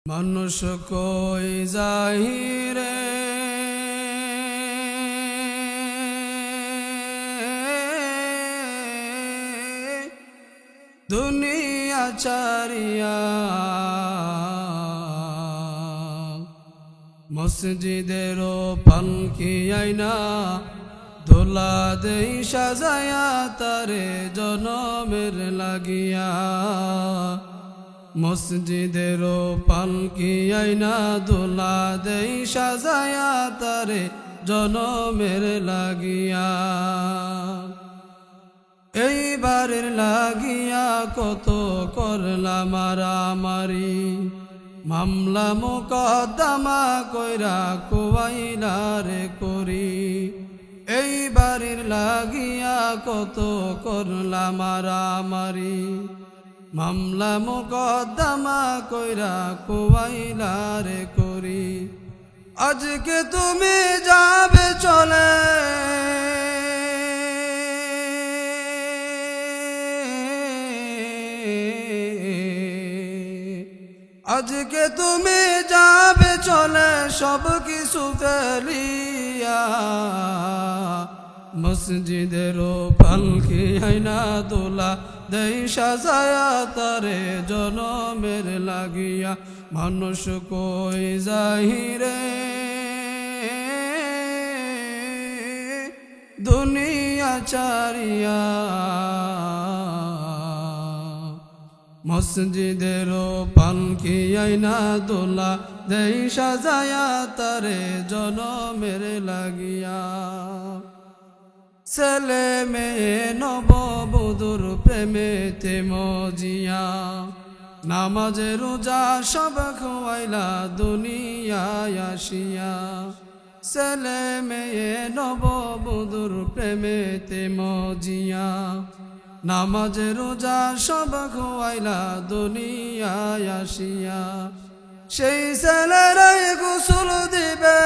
মানুষ কই জাহিরে দুনিয়া চারিয়া মসজিদেরও পালকি আইনা দোলা দেই সাজায়া তারে জনমের লাগিয়া মসজিদেরও পালকি আইনা দোলা দেই সাজায়া তারে জনমের লাগিয়া এইবারের লাগিয়া কত করলাম মারামারি মামলা মোকদ্দমা কইরা কুয়াইলা রে করি এইবারের লাগিয়া কত করলাম মারামারি মামলা মোকদ্দমা কইরা কুয়াইলা রে করি আজকে তুমি যাবে চলে আজকে তুমি যাবে চলে সব কিছু ফেলিয়া মসজিদেরও পালকি আইনা দোলা দেই সাজায়া তারে জনমের লাগিয়া মানুষ কই জাহিরে দুনিয়া চারিয়া মসজিদেরও পালকি আইনা দোলা দেই সাজায়া তারে জনমের লাগিয়া ছেলে মেয়ে নববধূর প্রেমেতে মজিয়া নামাজে রোজা সব খোয়াইলা দুনিয়ায় আসিয়া ছেলে মেয়ে নববধূর প্রেমেতে মজিয়া নামাজে রোজা সব খোয়াইলা দুনিয়ায় আসিয়া সেই ছেলেরাই গোসল দিবে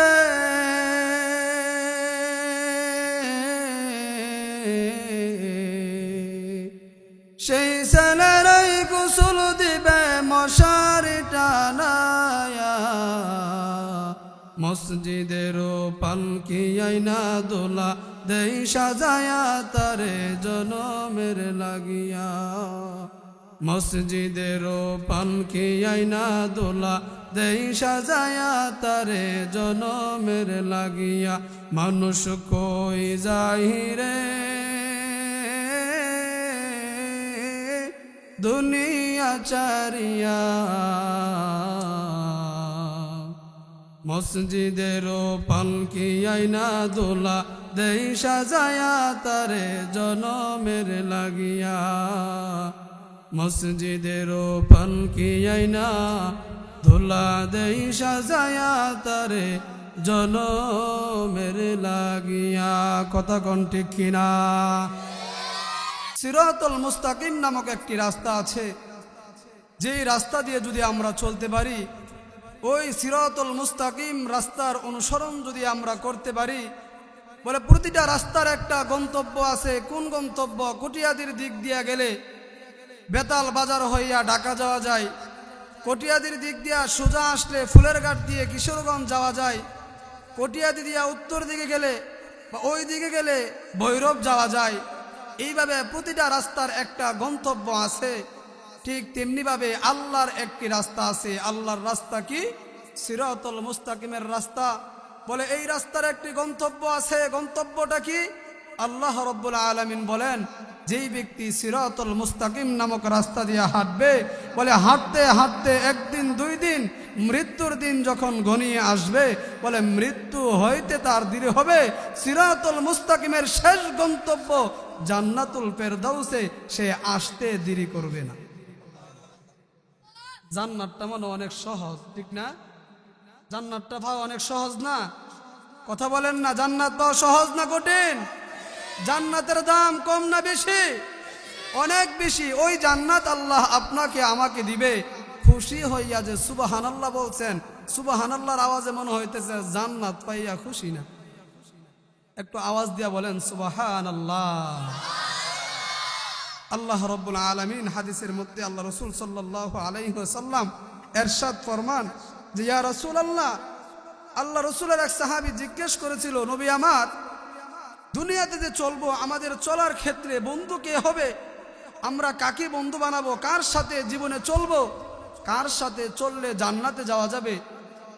সেই ছেলেরাই গোসল দিবে মশারি টানায়া মসজিদেরও পালকি আইনা দোলা দেই সাজায়া তারে জনমের লাগিয়া মসজিদেরও পালকি আইনা দোলা দেই সাজায়া তারে জনমের লাগিয়া মানুষ কই জাহিরে দুনিয়া চারিয়া মসজিদেরও পালকি আইনা দোলা দেই সাজায়া তারে জনমের লাগিয়া মসজিদেরও পালকি আইনা দোলা দেই সাজায়া তারে জনমের লাগিয়া কথা কোন ঠিক কিনা সিরাতুল মুস্তাকিম নামক একটি রাস্তা আছে যেই রাস্তা দিয়ে যদি আমরা চলতে পারি ওই সিরাতুল মুস্তাকিম রাস্তার অনুসরণ যদি আমরা করতে পারি বলে প্রতিটা রাস্তার একটা গন্তব্য আছে কোন গন্তব্য কটিয়াদির দিক দিয়ে গেলে বেতাল বাজার হইয়া ঢাকা যাওয়া যায় কটিয়াদির দিক দিয়া সোজা আসলে ফুলের ঘাট দিয়ে কিশোরগঞ্জ যাওয়া যায় কটিয়াদি দিয়া উত্তর দিকে গেলে বা ওই দিকে গেলে ভৈরব যাওয়া যায় এইভাবে প্রতিটা রাস্তার একটা গন্তব্য আছে ঠিক তেমনিভাবে আল্লাহর একটি রাস্তা আছে আল্লাহর রাস্তা কি সিরাতুল মুস্তাকিমের রাস্তা বলে এই রাস্তার একটি গন্তব্য আছে গন্তব্যটা কি আল্লাহ রাব্বুল আলামিন বলেন যেই ব্যক্তি সিরাতুল মুস্তাকিম নামক রাস্তা দিয়ে হাঁটবে বলে হাঁটতে হাঁটতে একদিন দুই দিন মৃত্যুর দিন যখন ঘনিয়ে আসবে বলে মৃত্যু হইতে তার দেরি হবে সিরাতুল মুস্তাকিমের শেষ গন্তব্য জান্নাতুল ফেরদাউসে সে আসতে দেরি করবে না জান্নাতটা মানে অনেক সহজ ঠিক না জান্নাতটা পাওয়া অনেক সহজ না কথা বলেন না জান্নাত পাওয়া সহজ না কঠিন জান্নাতের দাম কম না বেশি অনেক বেশি ওই জান্নাত আল্লাহ আপনাকে আমাকে দিবে খুশি হইয়া যে সুবহানাল্লাহ বলছেন সুবহানাল্লাহর আওয়াজে মনে হইতেছে জান্নাত পাইয়া খুশি না একটু আওয়াজ দিয়া বলেন সুবহানাল্লাহ আল্লাহ রাব্বুল আলামিন হাদিসের মধ্যে আল্লাহ রাসূল সাল্লাল্লাহু আলাইহি ওয়াসাল্লাম এরশাদ ফরমান যে ইয়া রাসূলুল্লাহ, আল্লাহ রসুলের এক সাহাবী জিজ্ঞেস করেছিল, নবী আমার, দুনিয়াতে যে চলবো আমাদের চলার ক্ষেত্রে বন্ধু কে হবে? আমরা কাকে বন্ধু বানাবো? কার সাথে জীবনে চলবো? কার সাথে চললে জান্নাতে যাওয়া যাবে?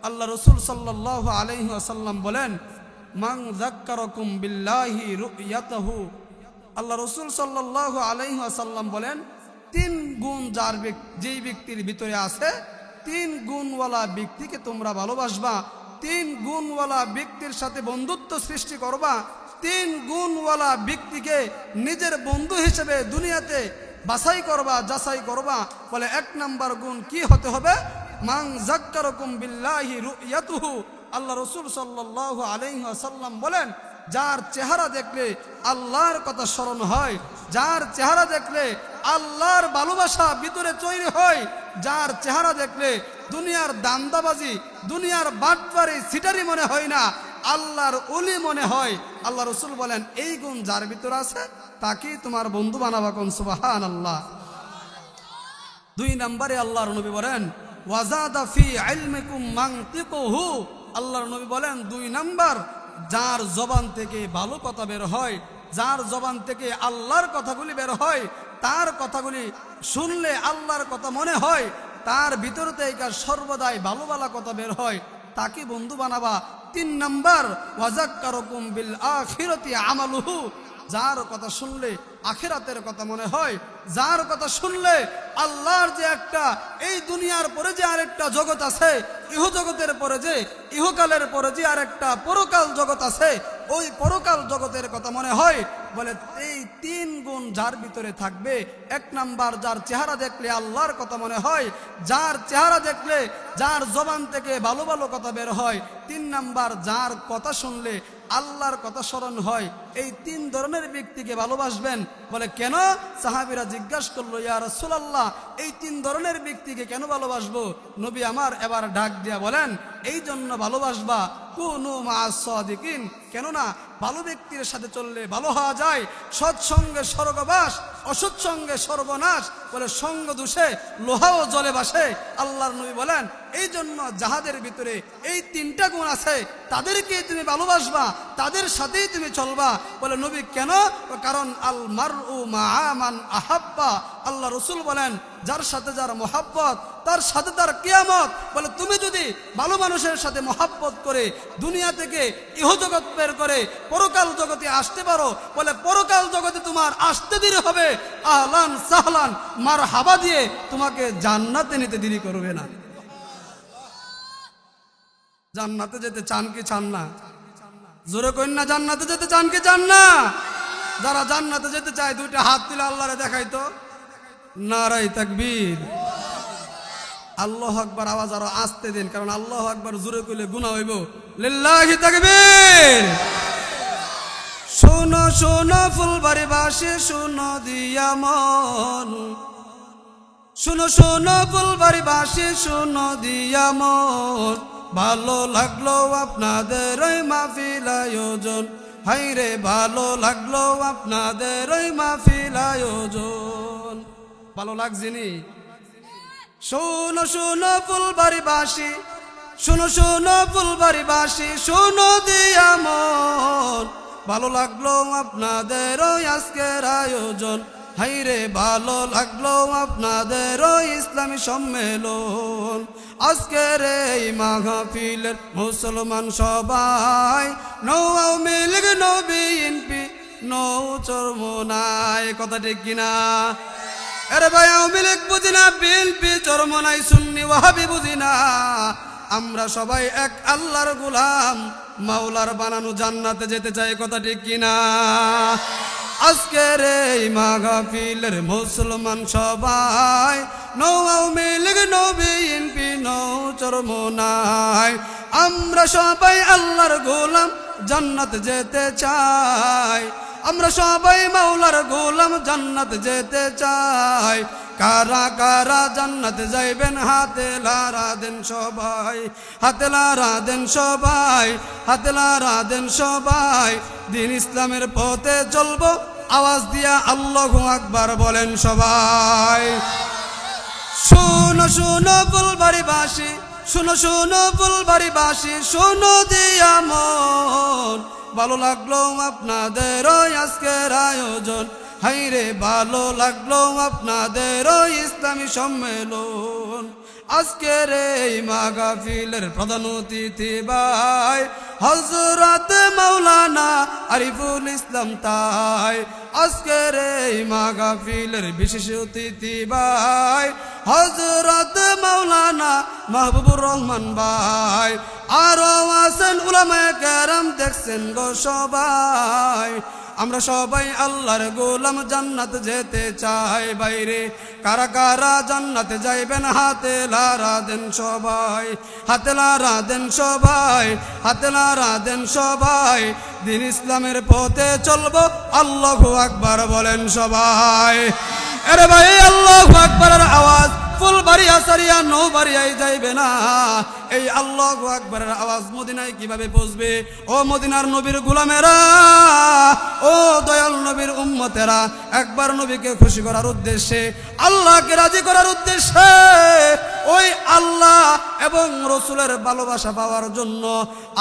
আল্লাহ রসুল সাল্লাল্লাহু আলাইহি ওয়াসাল্লাম বলেন, মান যাক্কারাকুম বিল্লাহি রুয়াতাহু। আল্লাহ রসুল সাল্লাল্লাহু আলাইহি ওয়াসাল্লাম বলেন, তিন গুণ যেই ব্যক্তির ভিতরে আছে, তিন গুণওয়ালা ব্যক্তিকে তোমরা ভালোবাসবা, তিন গুণওয়ালা ব্যক্তির সাথে বন্ধুত্ব সৃষ্টি করবা, তিন গুণওয়ালা ব্যক্তিকে নিজের বন্ধু হিসেবে দুনিয়াতে বাছাই করবা, যাচাই করবা। বলে এক নাম্বার গুণ কি হতে হবে? মান যাক্কারাকুম বিল্লাহি রুয়াতুহু। আল্লাহ রসুল সাল্লাল্লাহু আলাইহি ওয়াসাল্লাম বলেন, যার চেহারা দেখলে আল্লাহর কথা স্মরণ হয়, যার চেহারা দেখলে আল্লাহর ভালোবাসা ভিতরে তৈরি হয়, যার চেহারা দেখলে দুনিয়ার দান্দাবাজি, দুনিয়ার বাটপারি, সিটারি মনে হয় না, আল্লাহর ওলি মনে হয়। আল্লাহ রসুল বলেন, এই গুণ যার ভিতরে আছে তাকেই তোমার বন্ধু বানাবা। কোন সুবহানাল্লাহ। দুই নম্বরে আল্লাহর নবী বলেন, ওয়াজাদা ফি ইলমিকুম মানতিকুহু। আল্লাহর নবী বলেন, দুই নাম্বার, যার জবান থেকে ভালো কথা বের হয়, যার জবান থেকে আল্লাহর কথাগুলি বের হয়, তার কথাগুলি শুনলে আল্লাহর কথা মনে হয়, তার ভিতর থেকে সর্বদাই ভালো ভালো কথা বের হয়, তাকে বন্ধু বানাবা। তিন নাম্বার, ওয়াজাক্কারুকুম বিল আখিরাতি আমালুহু। যার কথা শুনলে আখিরাতের কথা মনে হয়, যার কথা শুনলে আল্লাহর যে একটা এই দুনিয়ার পরে যে আরেকটা জগৎ আছে, ইহ জগতের পরে যে, ইহকালের পরে যে আরেকটা পরকাল জগৎ আছে, ওই পরকাল জগতের কথা মনে হয়। বলে এই তিন গুণ যার ভিতরে থাকবে, এক নাম্বার, যার চেহারা দেখলে আল্লাহর কথা মনে হয়, যার চেহারা দেখলে, যার জবান থেকে ভালো ভালো কথা বের হয়, তিন নাম্বার, যার কথা শুনলে আল্লাহর কথা স্মরণ হয়। এই তিন ধরনের ব্যক্তিকে ভালোবাসবেন। বলে কেন? সাহাবীরা জিজ্ঞাসা করলো, ইয়া রাসূলুল্লাহ, এই তিন ধরনের ব্যক্তিকে কেন ভালোবাসবো? নবী আমার এবার ডাক দিয়া বলেন, এই জন্য ভালোবাসবা, কুনু মা'আস সাদিকিন। কেননা ভালো ব্যক্তির সাথে চললে ভালো হওয়া যায়। সৎসঙ্গে স্বর্গবাস, অসৎসঙ্গে সর্বনাশ। বলে সঙ্গ দোষে লোহাও জলে ভাসে। আল্লাহর নবী বলেন, এই জন্য যাহাদের ভিতরে এই তিনটা গুণ আছে তাদেরকে তুমি ভালোবাসবা, তাদের সাথেই তুমি চলবা। বলে নবী কেন? কারণ আল মারউ মা'a মান আহাব্বা। আল্লাহ রসুল বলেন, যার সাথে যার মোহাব্বত তার সাথে তার কিয়ামত। বলে তুমি যদি ভালো মানুষের সাথে মোহাব্বত করে দুনিয়া থেকে ইহজগৎ বের করে পরকাল জগতে আসতে পারো, বলে পরকাল জগতে তোমার আসতে দেরি হবে, আহলান সাহলান মারহাবা দিয়ে তোমাকে জান্নাতে নিতে দেরি করবে না। জান্নাতে যেতে চান কি চান না? জোরে কইন না, জান্নাতে যেতে চান কি চান না? যারা জান্নাতে যেতে চায় দুইটা হাত তুলে আল্লাহরে দেখাইতো। নারাই তাকবীর, আল্লাহু আকবার। আওয়াজ আরো আসতে দিন, কারণ আল্লাহু আকবার জোরে কইলে গুনাহ হইব। লিল্লাহি তাকবীর। শোনো শোনো ফুলবাড়িবাসী, শোনো দিয়া মন, শোনো শোনো ফুলবাড়িবাসী, শোনো দিয়া মন। ভালো লাগলো আপনাদের ওই মাহফিল আয়োজন, হাইরে ভালো লাগলো আপনাদের ওই মাহফিল আয়োজন। ভালো লাগছেনি? শোনো শোনো ফুলবাড়িবাসী, শোনো শোনো ফুলবাড়িবাসী, শোনো দিয়া মন। ভালো লাগলো আপনাদের ওই আজকের আয়োজন, হাইরে ভালো লাগলো আপনাদের ওই ইসলামী সম্মেলন। আজকের এই মাহফিলের মুসলমান সবাই, no Awami League, no BNP, no Charmonai. কথা ঠিক কিনা? আরে ভাই, আওয়ামী লীগ বুঝি না, বিএনপি চরমোনাই, সুন্নি ওয়াহাবি বুঝি না। আমরা সবাই এক আল্লাহর গোলাম, মাওলার বানানো জান্নাতে যেতে চাই। কথা ঠিক কিনা? আজকের এই মাহফিলের মুসলমান সবাই, no Awami League, no BNP, no Charmonai. আমরা সবাই আল্লাহর গোলাম, জান্নাত যেতে চাই। আমরা সবাই মাওলার গোলাম, জান্নাত যেতে চাই। কারা কারা জান্নাতে যাইবেন হাতে লারা দেন সবাই, হাতে লারা দেন সবাই, হাতে লারা দেন সবাই। দিন ইসলামের পথে চলবো, আওয়াজ দিয়া আল্লাহু আকবার বলেন সবাই। শুন শোনো শোনো ফুলবাড়িবাসী, শোনো শোনো ফুলবাড়িবাসী, শোনো দিয়া মন, ভালো লাগলো আপনাদের ওই আজকের আয়োজন, হাইরে ভালো লাগলো আপনাদের ওই ইসলামী সম্মেলন। আজকের এই মাহফিলের প্রধান অতিথি ভাই হযরত মাওলানা আরিফুল ইসলাম তাই। আজকের এই মাহফিলের বিশেষ অতিথি ভাই হযরত মাওলানা মাহবুবুর রহমান ভাই। আরো আছেন উলামায়ে কেরাম, দেখছেন গো সবাই। আমরা সবাই আল্লাহর গোলাম, জান্নাত যেতে চাই বাইরে। কারা কারা জান্নাতে যাইবেন হাতে লারা দেন সবাই, হাতে লারা দেন সবাই, হাতে লারা দেন সবাই। দিন ইসলামের পথে চলবো, আল্লাহু আকবার বলেন সবাই। আরে ভাই আল্লাহু আকবারের আওয়াজ ফুলবাড়িয়া সারিয়া নৌবাড়িয়ায় যাইবে না। এই আল্লাহু আকবারের আওয়াজ মদিনায় কিভাবে পৌঁছবে? ও মদিনার নবীর গোলামেরা, ও দয়াল নবীর উম্মতেরা, একবার নবীকে খুশি করার উদ্দেশ্যে, আল্লাহকে রাজি করার উদ্দেশ্যে, ওই আল্লাহ এবং রসুলের ভালোবাসা পাওয়ার জন্য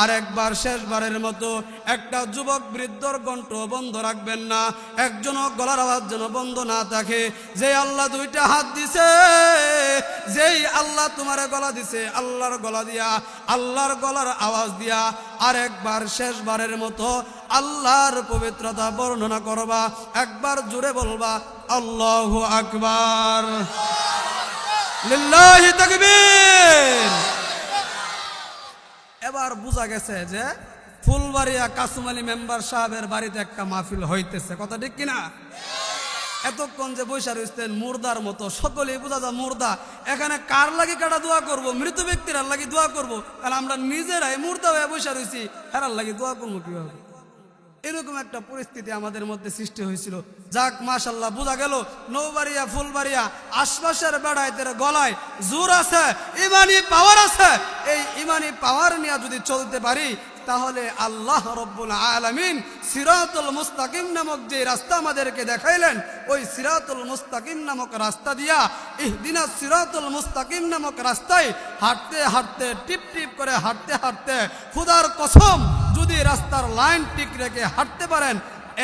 আরেকবার শেষবারের মতো একটা যুবক বৃদ্ধর কণ্ঠ বন্ধ রাখবেন না, একজনও গলার আওয়াজ যেন বন্ধ না থাকে। যে আল্লাহ দুইটা হাত দিছে, যেই আল্লাহ তোমার গলা দিছে, আল্লাহর গলা দিয়া, আল্লাহর গলার আওয়াজ দিয়া আরেকবার শেষবারের মতো আল্লাহর পবিত্রতা বর্ণনা করবা, একবার জোরে বলবা আল্লাহু আকবার, লিল্লাহি তাকবীর। এবার বোঝা গেছে যে ফুলবাড়িয়া কাসুম আলী মেম্বার সাহেবের বাড়িতে একটা মাহফিল হইতেছে, কথা ঠিক কিনা? এতক্ষণ যে বৈশা রয়েছেন মুর্দার মতো, সকলেই বোঝা যায় মুর্দা। এখানে কার লাগি কাটা দোয়া করব? মৃত ব্যক্তির লাগি দোয়া করব? কারণ আমরা নিজেরাই মুর্দা হয়ে বৈশা রয়েছি, হেরার লাগি দোয়া করবো কিভাবে? এরকম একটা পরিস্থিতি আমাদের মধ্যে সৃষ্টি হয়েছিল। যাক মাশাআল্লাহ, বোঝা গেল নৌবাড়িয়া ফুলবাড়িয়া আশপাশের বেড়াইতের গলায় জোর আছে, ইমানি পাওয়ার আছে। এই ইমানি পাওয়ার নিয়ে যদি চলতে পারি, তাহলে আল্লাহ রব্বুল আলামিন সিরাতুল মুস্তাকিম নামক যে রাস্তা আমাদেরকে দেখাইলেন, ওই সিরাতুল মুস্তাকিম নামক রাস্তা দিয়া, ইহদিনাস সিরাতুল মুস্তাকিম নামক রাস্তায় হাঁটতে হাঁটতে, টিপ টিপ করে হাঁটতে হাঁটতে, খোদার কসম যদি রাস্তার লাইন ঠিক রেখে হাঁটতে পারেন,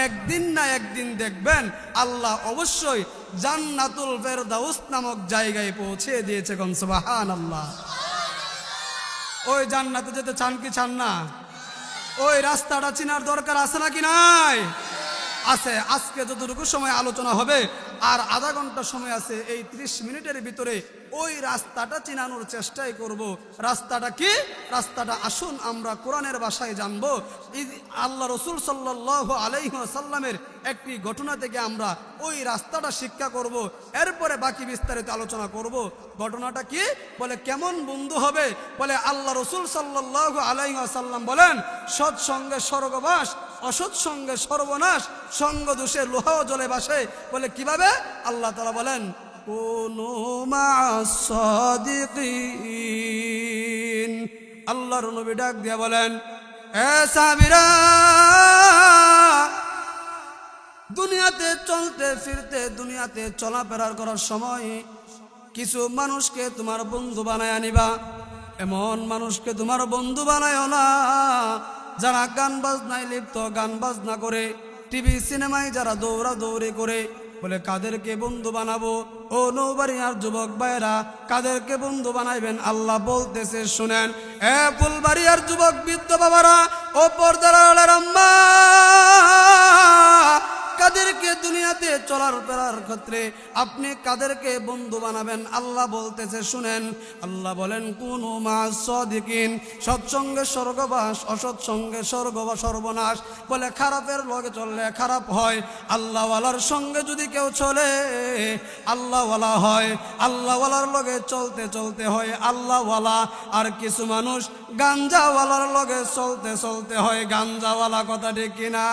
একদিন না একদিন দেখবেন আল্লাহ অবশ্যই জান্নাতুল ফেরদাউস নামক জায়গায় পৌঁছে দিয়েছে। কোন সুবহানাল্লাহ। ওই জান্নাতে যেতে চান কি চান না? ওই রাস্তাটা চিনার দরকার আছে নাকি নাই? আছে। আজকে যতটুকু সময় আলোচনা হবে, আর আধা ঘন্টা সময় আছে, এই 30 মিনিটের ভিতরে ওই রাস্তাটা চিনানোর চেষ্টাই করব। রাস্তাটা কি? রাস্তাটা আসুন আমরা কোরআনের ভাষায় জানবো। আল্লাহ রসুল সাল্লাল্লাহু আলাইহি ওয়াসাল্লামের একটি ঘটনা থেকে আমরা ওই রাস্তাটা শিক্ষা করব, এরপরে বাকি বিস্তারিত আলোচনা করব। ঘটনাটা কি? বলে কেমন বন্ধু হবে? বলে আল্লাহ রসুল সাল্লাল্লাহু আলাইহি ওয়াসাল্লাম বলেন, সৎসঙ্গে স্বর্গবাস, অসৎ সঙ্গে সর্বনাশ, সঙ্গ দোষে লোহাও জলে বাসে। বলে কিভাবে? আল্লাহ তাআলা বলেন, কুনু মা'আস সাদিকিন। আল্লাহর নবী ডাক দিয়া বলেন, এ সাহাবীরা, দুনিয়াতে চলতে ফিরতে, দুনিয়াতে চলাফেরা করার সময় কিছু মানুষকে তোমার বন্ধু বানায় আনিবা। এমন মানুষকে তোমার বন্ধু বানায় না যারা গান বাজনায় লিপ্ত, গান বাজনা করে, টিভি সিনেমায় যারা দৌড়া দৌড়ি করে। বলে কাদেরকে বন্ধু বানাবো? ও নৌবাড়িয়ার যুবক ভাইরা, কাদেরকে বন্ধু বানাইবেন? আল্লাহ বলতেছে শুনেন। এ ফুলবাড়িয়ার যুবক বৃদ্ধ বাবারা, ও পর্দার আড়ালের আম্মা, কাদেরকে দুনিয়াতে চলার ফেরার ক্ষেত্রে আপনি কাদেরকে বন্ধু বানাবেন? আল্লাহ বলতেছে শুনেন। আল্লাহ বলেন, কুনু মা'আস সাদিকিন। সৎসঙ্গে স্বর্গবাস, অসৎসঙ্গে সর্বনাশ। বলে খারাপের লগে চললে খারাপ হয়, আল্লাহওয়ালার সঙ্গে যদি কেউ চলে আল্লাহওয়ালা হয়, আল্লাহওয়ালার লগে চলতে চলতে হয় আল্লাহওয়ালা। আর কিছু মানুষ গাঞ্জাওয়ালার লগে চলতে চলতে হয় গাঞ্জাওয়ালা। কথা ঠিক কিনা?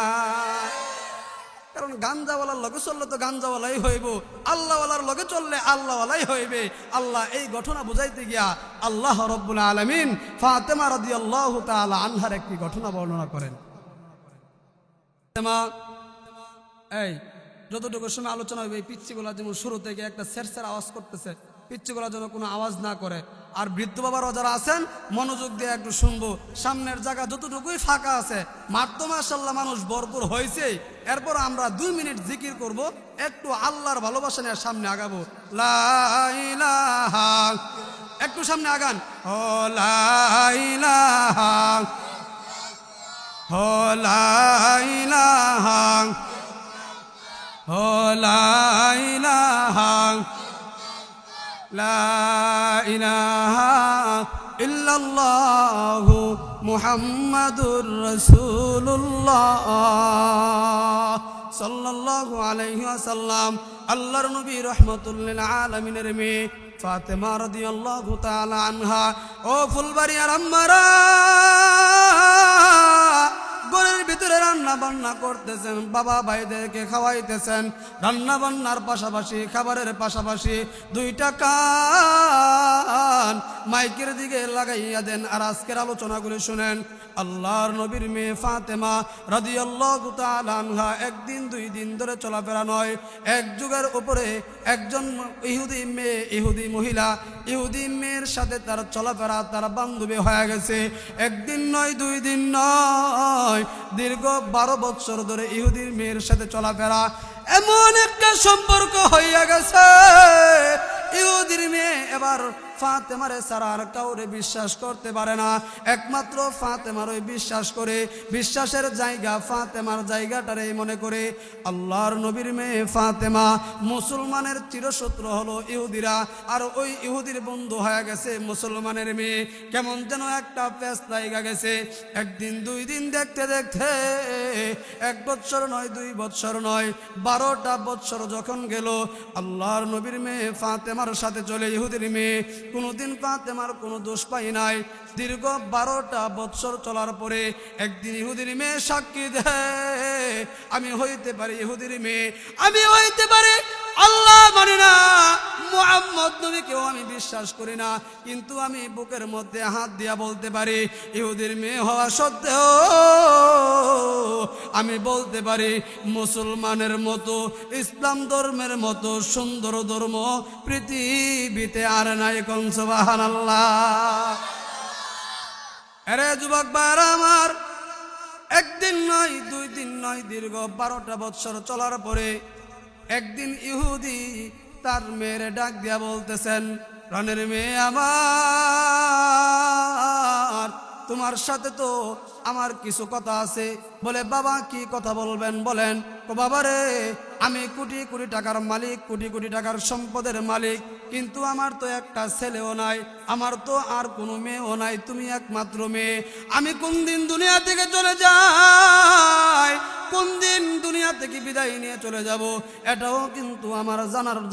কারণ গাঞ্জাওয়ালার লগে চললে তো গাঞ্জাওয়ালাই হইব, আল্লাহওয়ালার লগে চললে আল্লাহওয়ালাই হইবে। আল্লাহ এই ঘটনা বুঝাইতে গিয়া আল্লাহ রব্বুল আলামিন ফাতেমা রাদিয়াল্লাহু তাআলা আনহার একটি ঘটনা বর্ণনা করেন। ফাতেমা, এই যতটুকু সময় আলোচনা হবে, এই পিচ্ছিগুলা যেমন শুরু থেকে একটা সেরসের আওয়াজ করতেছে, পিচ্ছিগুলো যেন কোনো আওয়াজ না করে। আর বৃদ্ধ বাবারা যারা আছেন মনোযোগ দিয়ে একটু শুনবো। সামনের জায়গা যতটুকুই ফাঁকা আছে, মাঠ তো মাশাআল্লাহ মানুষ ভরপুর হয়েছে, এরপর আমরা 2 মিনিট জিকির করব, একটু আল্লাহর ভালোবাসা নিয়ে সামনে আগাবো। লা ইলাহা, একটু সামনে আগান। ও লা ইলাহা, ও লা ইলাহা, ও লা ইলাহা, লা ইলাহা ইল্লাল্লাহু মুহাম্মাদুর রাসূলুল্লাহ সাল্লাল্লাহু আলাইহি ওয়াসাল্লাম। আল্লাহর নবী রাহমাতুল লিল আলামিনের মেয়ে ফাতেমা রাদিয়াল্লাহু তাআলা আনহা। ও ফুলবাড়িয়ার আম্মারা, ঘরের ভিতরে রান্না বান্না করতেছেন, বাবা ভাইদেরকে খাওয়াইতেছেন। রান্না বান্নার পাশাপাশি, খাবারের পাশাপাশি 2টা কান মাইকের দিকে লাগাইয়া দেন আর আজকের আলোচনাগুলি শুনেন। আল্লাহর নবীর মেয়ে ফাতেমা রাদিয়াল্লাহু তাআলা আনহা একদিন 2 দিন ধরে চলাফেরা নয়, এক যুগের উপরে একজন ইহুদি মেয়ে, ইহুদি মহিলা, ইহুদি মেয়ের সাথে তার চলাফেরা, তার বান্ধবী হয়ে গেছে। একদিন নয়, 2 দিন নয়, দীর্ঘ 12 বছর ধরে ইহুদির মেয়ের সাথে চলাফেরা। এমন একটা সম্পর্ক হইয়া গেছে, ইহুদির মেয়ে এবার ফাতেমারে ছাড়া আর কাউরে বিশ্বাস করতে পারে না, একমাত্র ফাতেমারই বিশ্বাস করে। বিশ্বাসের জায়গা ফাতেমার জায়গাটারে মনে করে। আল্লাহর নবীর মেয়ে ফাতেমা মুসলমানের চিরশত্রু হলো ইহুদিরা, আর ওই ইহুদির বন্ধু হয়ে গেছে মুসলমানের মেয়ে। কেমন যেন একটা পেশ জায়গা গেছে। একদিন 2 দিন দেখতে দেখতে 1 বছর নয়, 2 বছর নয়, 12টা বছর যখন গেল, আল্লাহর নবীর মেয়ে ফাতেমার সাথে চলে ইহুদির মেয়ে। কোনোদিন ফাতেমার কোনো দোষ পাই নাই। দীর্ঘ 12টা বছর চলার পরে একদিন ইহুদির মেয়ে সাক্ষী দেয়, আমি হইতে পারি ইহুদির মেয়ে, আমি হইতে পারি আল্লাহ মানি না, মুহাম্মদ নবীকেও আমি বিশ্বাস করি না, কিন্তু আমি বুকের মধ্যে হাত দিয়া বলতে পারি, ইহুদির মেয়ে হওয়া সত্ত্বেও আমি বলতে পারি মুসলমানের মতো, ইসলাম ধর্মের মতো সুন্দর ধর্ম পৃথিবীতে আর নাই। কোন সুবহানাল্লাহ। আরে যুবক ভাইরা আমার, একদিন নয়, 2 দিন নয়, দীর্ঘ 12টা বছর চলার পরে একদিন ইহুদি তার মেয়ের ডাক দিয়া বলতেছেন, প্রাণের মেয়ে আমার, তোমার সাথে তো আমার কিছু কথা আছে। বলে, বাবা কি কথা বলবেন বলেন। ও বাবা রে, আমি কোটি কোটি টাকার মালিক, কোটি কোটি টাকার সম্পদের মালিক, কিন্তু আমার তো একটা ছেলেও নাই, আমার তো আর কোনো মেয়েও নাই, তুমি একমাত্র মেয়ে। আমি কোন দিন দুনিয়া থেকে চলে যাই, কোন দিন দুনিয়া থেকে বিদায় নিয়ে চলে যাব, এটাও কিন্তু আমার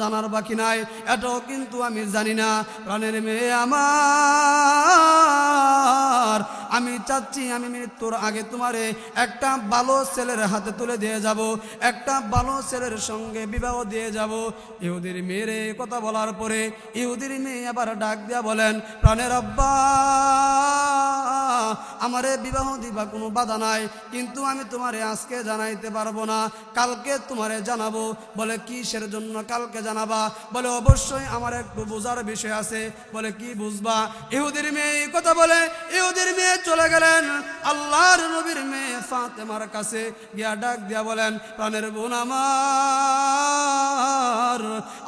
জানার বাকি নাই, এটাও কিন্তু আমি জানি না। প্রাণের মেয়ে আমার, আমি চাচ্ছি আমি মৃত্যুর আগে তোমারে একটা ভালো ছেলের হাতে তুলে দিয়ে যাব, একটা ভালো ছেলের সঙ্গে বিবাহ দিয়ে যাব। ইহুদির মেয়ের কথা বলার পরে ইহুদির মেয়ে আবার ডাক দিয়া বলেন, প্রাণের আব্বা, আমারে বিবাহ দিবা কোনো বাধা নাই, কিন্তু আমি তোমারে আজকে জানাইতে পারবো না, কালকে তোমারে জানাবো। বলে, কিসের জন্য কালকে জানাবা? বলে, অবশ্যই আমার একটু বোঝার বিষয় আছে। বলে, কি বুঝবা? ইহুদির মেয়ে কথা বলে ইহুদির মেয়ে চলে গেলেন আল্লাহর নবীর মেয়ে ফাতেমার কাছে গিয়া ডাক দিয়া বলেন, প্রাণের বোন আমার,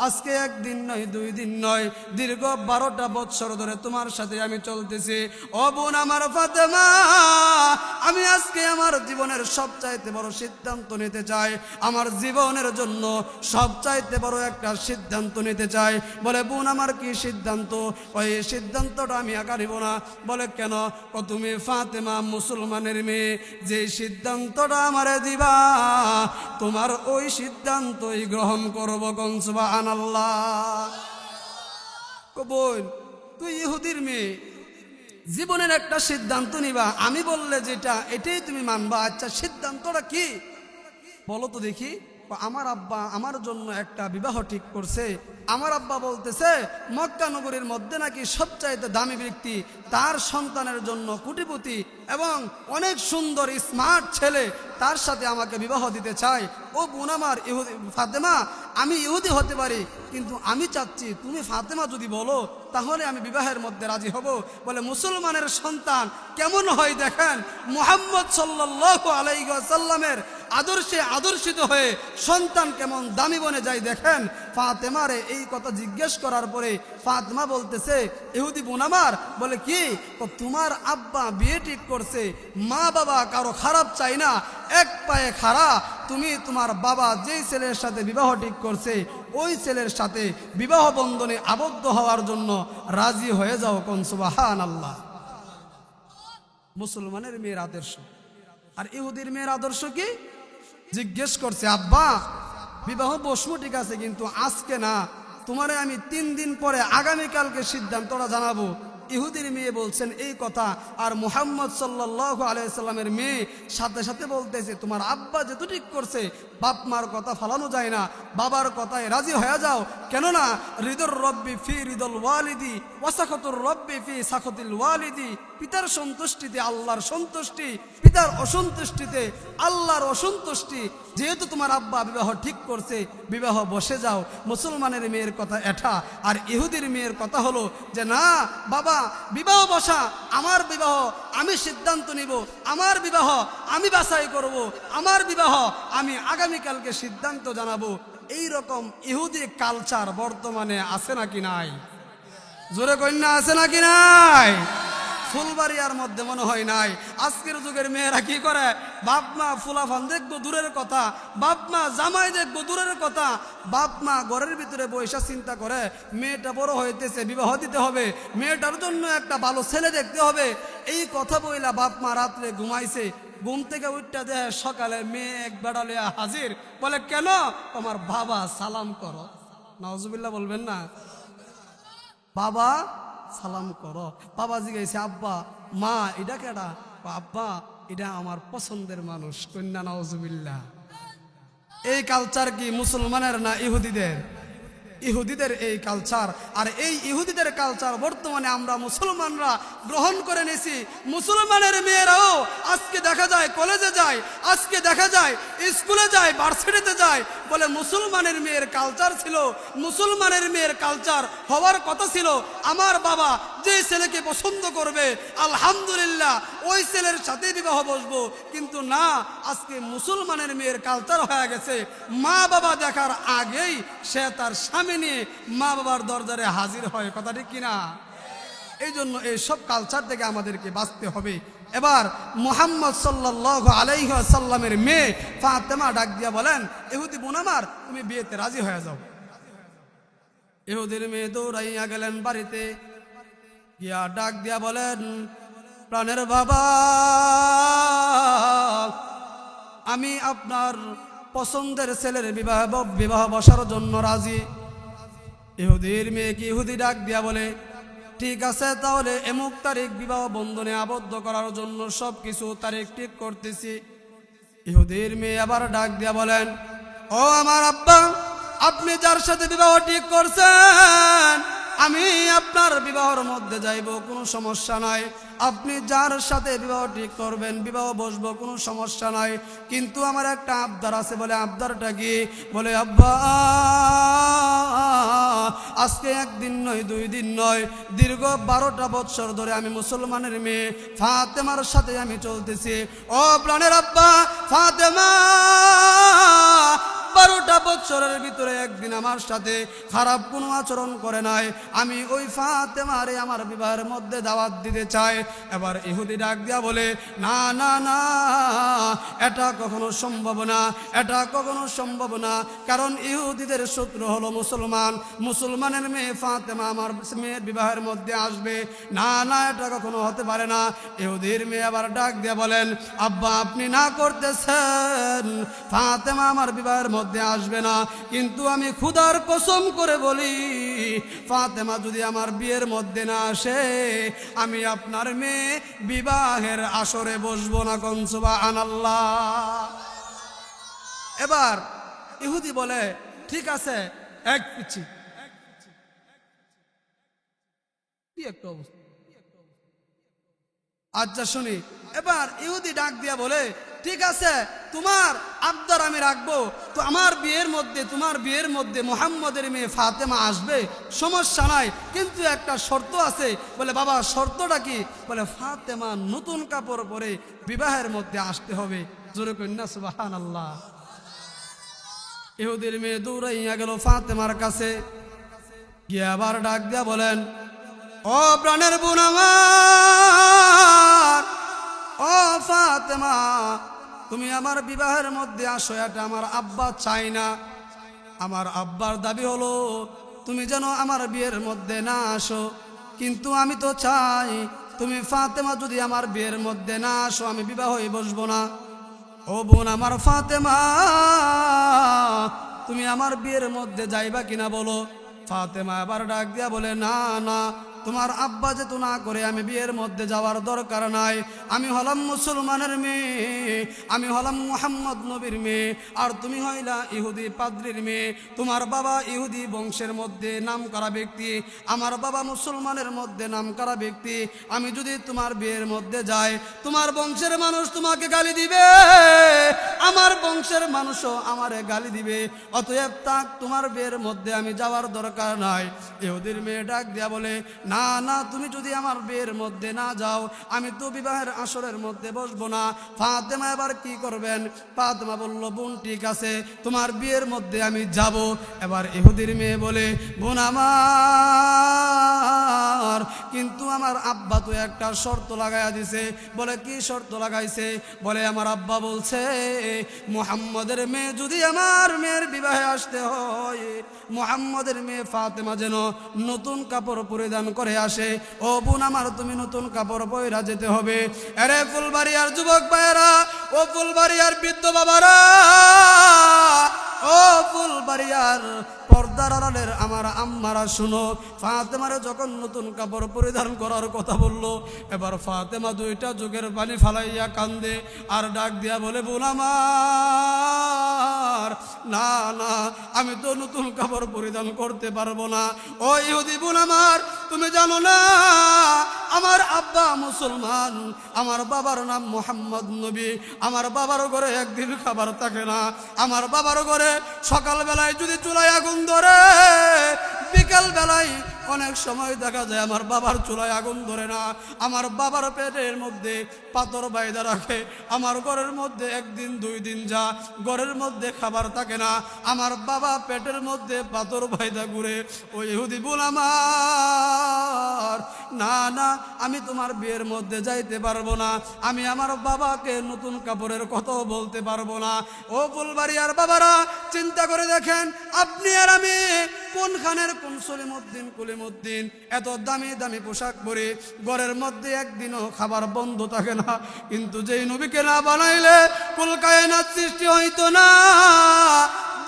আজকে 1 দিন নয়, 2 দিন নয়, দীর্ঘ 12টা বছর ধরে তোমার সাথে আমি চলতেছি। ও বোন আমার ফাতেমা, আমি আজকে আমার জীবনের সবচাইতে বড় সিদ্ধান্ত নিতে চাই, আমার জীবনের জন্য সবচাইতে বড় একটা সিদ্ধান্ত নিতে চাই। বলে, বোন আমার কি সিদ্ধান্ত? ওই সিদ্ধান্তটা আমি একা নিব না। বলে, কেন? তুমি ফাতেমা মুসলমানের মেয়ে, যে সিদ্ধান্তটা আমারে দিবা তোমার ওই সিদ্ধান্তই গ্রহণ করব। কোন সুবহানাল্লাহ। বোন, তুই ইহুদির মেয়ে, জীবনের একটা সিদ্ধান্ত নিবা, আমি বললে যেটা এটাই তুমি মানবা। আচ্ছা, সিদ্ধান্তটা কি বলো তো দেখি। আমার আব্বা আমার জন্য একটা বিবাহ ঠিক করছে। আমার আব্বা বলতেছে মক্কা নগরীর মধ্যে নাকি সবচাইতে দামি ব্যক্তি, তার সন্তানের জন্য কোটিপতি এবং অনেক সুন্দর স্মার্ট ছেলে, তার সাথে আমাকে বিবাহ দিতে চায়। ও বোন আমার ইহুদি ফাতেমা, আমি ইহুদি হতে পারি, কিন্তু আমি চাচ্ছি তুমি ফাতেমা যদি বলো তাহলে আমি বিবাহের মধ্যে রাজি হব। বলে মুসলমানের সন্তান কেমন হয় দেখেন, মুহাম্মদ সাল্লাল্লাহু আলাইহি ওয়াসাল্লামের আদর্শে আদর্শিত হয়ে সন্তান কেমন দামি বনে যায় দেখেন। ফাতেমারে এই কথা জিজ্ঞেস করার পরে ফাতেমা বলতেছে, ইহুদি বোন আমার, বলে কি, তোমার আব্বা বিয়ে ঠিক করছে, মা বাবা কারো খারাপ চাই না, এক পায়ে খাড়া, তুমি তোমার বাবা যেই ছেলের সাথে বিবাহ ঠিক করছে ওই ছেলের সাথে বিবাহ বন্ধনে আবদ্ধ হওয়ার জন্য রাজি হয়ে যাও। কোন সুবহানাল্লাহ। মুসলমানের মেয়ের আদর্শ। আর ইহুদির মেয়ের আদর্শ কি? জিজ্ঞেস করছে, আব্বা বিবাহ বসবো ঠিক আছে, কিন্তু আজকে না, তোমারে আমি 3 দিন পরে আগামীকালকে সিদ্ধান্তটা জানাবো। ইহুদির মেয়ে বলছেন এই কথা, আর মুহাম্মদ সাল্লাল্লাহু আলাইহি সাল্লামের মেয়ে সাথে সাথে বলতেছে, তোমার আব্বা যেহেতু ঠিক করছে, বাপ মার কথা ফালানো যায় না, বাবার কথায় রাজি হয়ে যাও। কেননা রিদুর রব্বি ফি রিদুল ওয়ালিদি ওয়া সাখাতুর রব্বি ফি সাখাতিল ওয়ালিদি, পিতার সন্তুষ্টিতে আল্লাহর সন্তুষ্টি, পিতার অসন্তুষ্টিতে আল্লাহর অসন্তুষ্টি। যেহেতু তোমার আব্বা বিবাহ ঠিক করছে, বিবাহ বসে যাও। মুসলমানের মেয়ের কথা এটা, আর ইহুদির মেয়ের কথা হলো যে না বাবা, বিবাহ বসা, আমার বিবাহ আমি সিদ্ধান্ত নিব, আমার বিবাহ আমি বাছাই করব, আমার বিবাহ আমি আগামীকালকে সিদ্ধান্ত জানাবো। এই রকম ইহুদি কালচার বর্তমানে আছে নাকি নাই? জোরে কন্যা আছে নাকি নাই? ফুলবাড়িয়ার মধ্যে মনে হয় নাই। আজকের যুগের মেয়েরা কি করে, বাপ মা ফুলাফান দেখবো দূরের কথা, বাপ মা জামাই দেখবো দূরের কথা, বাপ মা ঘরের ভিতরে বৈশা চিন্তা করে মেয়েটা বড় হইতেছে, বিবাহ দিতে হবে, মেয়েটার জন্য একটা ভালো ছেলে দেখতে হবে। এই কথা বইলা বাপ মা রাত্রে ঘুমাইছে, ঘুম থেকে উঠটা দেয় সকালে মেয়ে এক বেড়া লইয়া হাজির। বলে কেন? তোমার বাবা সালাম করো। নাউজুবিল্লাহ বলবেন না? বাবা সালাম করো। বাবা জিজ্ঞাসা, আব্বা মা এটা কেডা? আব্বা এটা আমার পছন্দের মানুষ। কন্যা নাউজুবিল্লাহ। এই কালচার কি মুসলমানের না ইহুদিদের? ইহুদিদের এই কালচার। আর এই ইহুদিদের কালচার বর্তমানে আমরা মুসলমানরা গ্রহণ করে নিয়েছি। মুসলমানের মেয়েরাও আজকে দেখা যায় কলেজে যায়, আজকে দেখা যায় স্কুলে যায়, ভার্সিটিতে যায়, বলে মুসলমানের মেয়ের কালচার ছিল, মুসলমানের মেয়ের কালচার হওয়ার কথা ছিল, আমার বাবা যে ছেলেকে পছন্দ করবে আলহামদুলিল্লাহ ওই ছেলের সাথে বিবাহ বসবো। কিন্তু না, আজকে মুসলমানের মেয়ের কালচার হয়ে গেছে মা বাবা দেখার আগেই সে তার স্বামী নিয়ে মা বাবার দরজারে হাজির হয়। কথা ঠিক কিনা? এই জন্য এই সব কালচার থেকে আমাদেরকে বাঁচতে হবে। এবার মুহাম্মদ সাল্লাল্লাহু আলাইহি ওয়াসাল্লামের মেয়ে ফাতেমা ডাক দিয়া বলেন, ইহুদি বোন আমার, তুমি বিয়েতে রাজি হয়ে যাও। ইহুদির মেয়ে দৌড়াইয়া গেলেন বাড়িতে, গিয়া ডাক দিয়া বলেন, প্রাণের বাবা, আমি আপনার পছন্দের ছেলের বিবাহ বসার জন্য রাজি। ইহুদির মেয়েকে ইহুদি ডাক দিয়া বলে, ঠিক আছে, তাহলে এমুক তারিখ বিবাহ বন্ধনে আবদ্ধ করার জন্য সবকিছু তারিখ ঠিক করতেছি। ইহুদির মেয়ে আবার ডাক দিয়া বলেন, ও আমার আব্বা, আপনি যার সাথে বিবাহ ঠিক করছেন আমি আপনার বিবাহের মধ্যে যাইব, কোনো সমস্যা নাই। আপনি যার সাথে বিবাহ ঠিক করবেন, বিবাহ বসবো, কোনো সমস্যা নাই। কিন্তু আমার একটা আবদার আছে। বলে আবদারটা কি? বলে আব্বা, আজকে 1 দিন নয় 2 দিন নয়, দীর্ঘ 12টা বৎসর ধরে আমি মুসলমানের মেয়ে ফাতেমার সাথে আমি চলতেছি। ও প্রাণের আব্বা ফাতেমা, 12টা বৎসরের ভিতরে একদিন আমার সাথে খারাপ কোনো আচরণ করে নাই। আমি ওই ফাতেমারে আমার বিবাহের মধ্যে দাওয়াত দিতে চাই। এবার ইহুদি ডাক দিয়া বলে, না না না, এটা কখনো সম্ভব না, এটা কখনো সম্ভব না। কারণ ইহুদিদের শত্রু হলো মুসলমান, মুসলমানের মেয়ে ফাতেমা আমার মেয়ের বিবাহের মধ্যে আসবে না, না, এটা কখনো হতে পারে না। ইহুদির মেয়ে আবার ডাক দিয়া বলেন, আব্বা আপনি না করতেছেন, ফাতেমা আমার বিবাহের মধ্যে আসবে না, কিন্তু আমি খুদার কসম করে বলি, ফাতেমা যদি আমার বিয়ের মধ্যে না আসে আমি আপনার মেয়ে বিবাহের আসরে বসবো না। কোন সুবহানাল্লাহ। এবার ইহুদি বলে ঠিক আছে এক পিচ্ছি। কি একটা অবস্থা। আচ্ছা শুনি, এবার ইহুদি ডাক দিয়া বলে ঠিক আছে তোমার আবদার আমি রাখবো, তো আমার বিয়ের মধ্যে তোমার বিয়ের মধ্যে মুহাম্মদের মেয়ে ফাতেমা আসবে, সমস্যা নাই, কিন্তু একটা শর্ত আছে। বলে বাবা শর্তটা কি? বলে ফাতেমা নতুন কাপড় পরে বিবাহের মধ্যে আসতে হবে। জোরে কন্যা সুবহানাল্লাহ। ইহুদির মেয়ে দৌড়াইয়া গেল ফাতেমার কাছে, গিয়ে আবার ডাক দিয়া বলেন ও প্রাণের বোন আমার, ও ফাতেমা তুমি আমার বিবাহের মধ্যে আসো, এটা আমার আব্বা চাই না। আমার আব্বার দাবি হলো তুমি যেন আমার বিয়ের মধ্যে না আসো, কিন্তু আমি তো চাই তুমি ফাতেমা যদি আমার বিয়ের মধ্যে না আসো আমি বিবাহই বসবো না। ও বোন আমার ফাতেমা তুমি আমার বিয়ের মধ্যে যাইবা কিনা বলো। ফাতেমা আবার ডাক দিয়া বলে না না, তোমার আব্বা যেহেতু না করে আমি বিয়ের মধ্যে যাওয়ার দরকার নাই। আমি হলাম মুসলমানের মেয়ে, আমি হলাম মুহাম্মদ নবীর মেয়ে, আর তুমি হইলা ইহুদি পাদ্রীর মেয়ে। তোমার বাবা ইহুদি বংশের মধ্যে নাম করা ব্যক্তি, আমার বাবা মুসলমানের মধ্যে নাম করা ব্যক্তি। আমি যদি তোমার বিয়ের মধ্যে যাই তোমার বংশের মানুষ তোমাকে গালি দিবে, আমার বংশের মানুষও আমারে গালি দিবে, অতএব তাক তোমার বিয়ের মধ্যে আমি যাওয়ার দরকার নাই। ইহুদির মেয়ে ডাক দিয়া বলে না না, তুমি যদি আমার বিয়ের মধ্যে না যাও আমি তো বিবাহের আসরের মধ্যে বসবো না। ফাতেমা এবার কি করবেন? ফাতেমা বলল বোন ঠিক আছে তোমার বিয়ের মধ্যে আমি যাব। এবার ইহুদির মেয়ে বলে বোন আমার, কিন্তু আমার আব্বা তো একটা শর্ত লাগাইয়া দিছে। বলে কি শর্ত লাগাইছে? বলে আমার আব্বা বলছে মুহাম্মদের মেয়ে যদি আমার মেয়ের বিবাহে আসতে হয় মুহাম্মদের মেয়ে ফাতেমা যেন নতুন কাপড় পরিধান করে আসে। ও বোন আমার তুমি নতুন কাপড় পয়রা যেতে হবে। আরে ফুলবাড়িয়ার যুবক ভাইয়েরা, ও ফুলবাড়িয়ার বৃদ্ধ বাবারা, ও ফুলবাড়িয়ার পর্দার আড়ালের আমার আম্মারা শুনো, ফাতেমারে যখন নতুন কাপড় পরিধান করার কথা বললো, এবার ফাতেমা দুইটা চোখের পানি ফালাইয়া কান্দে আর ডাক দিয়া বলে বোন আমার না না, আমি তো নতুন কাপড় পরিধান করতে পারবো না। ও ইহুদি বোন আমার, তুমি জানো না আমার আব্বা মুসলমান, আমার বাবার নাম মুহাম্মদ নবী, আমার বাবার ঘরে একদিন খাবার থাকে না, আমার বাবার ঘরে সকালবেলায় যদি চুলায় আগুন ধরে বিকাল বেলায় অনেক সময় দেখা যায় আমার বাবার চুলায় আগুন ধরে না, আমার বাবার পেটের মধ্যে পাথর বাইদা রাখে, আমার ঘরের মধ্যে একদিন দুই দিন যা ঘরের মধ্যে খাবার থাকে না, আমার বাবা পেটের মধ্যে পাথর বাইদা ঘুরে। ওই ইহুদি বোন আমার না না, আমি তোমার বিয়ের মধ্যে যাইতে পারবো না, আমি আমার বাবাকে নতুন কাপড়ের কথাও বলতে পারবো না। ও ফুলবাড়িয়ার বাবারা চিন্তা করে দেখেন, আপনি আর আমি কোনখানের কোন সলিমউদ্দিন কুলিমউদ্দিন এত দামি দামি পোশাক পরে ঘরের মধ্যে একদিনও খাবার বন্ধ থাকে না, কিন্তু যেই নবীকে না বানাইলে কুল কায়নাত সৃষ্টি হইতো না।